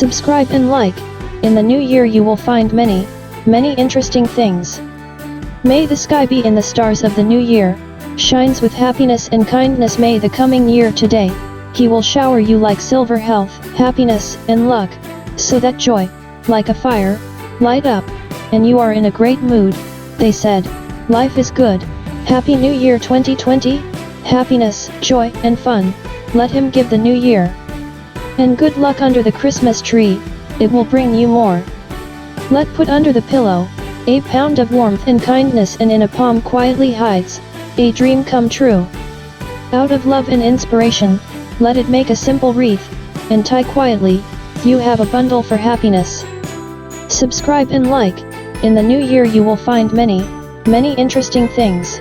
Subscribe and like. In the new year you will find many, many interesting things. May the sky be in the stars of the new year, shines with happiness and kindness. May the coming year today, he will shower you like silver health, happiness, and luck, so that joy, like a fire, light up, and you are in a great mood. They said, life is good. Happy New Year 2020, happiness, joy, and fun, let him give the new year. And good luck under the Christmas tree, it will bring you more. Let put under the pillow, a pound of warmth and kindness, and in a palm quietly hides, a dream come true. Out of love and inspiration, let it make a simple wreath, and tie quietly, you have a bundle for happiness. Subscribe and like. In the new year you will find many, many interesting things.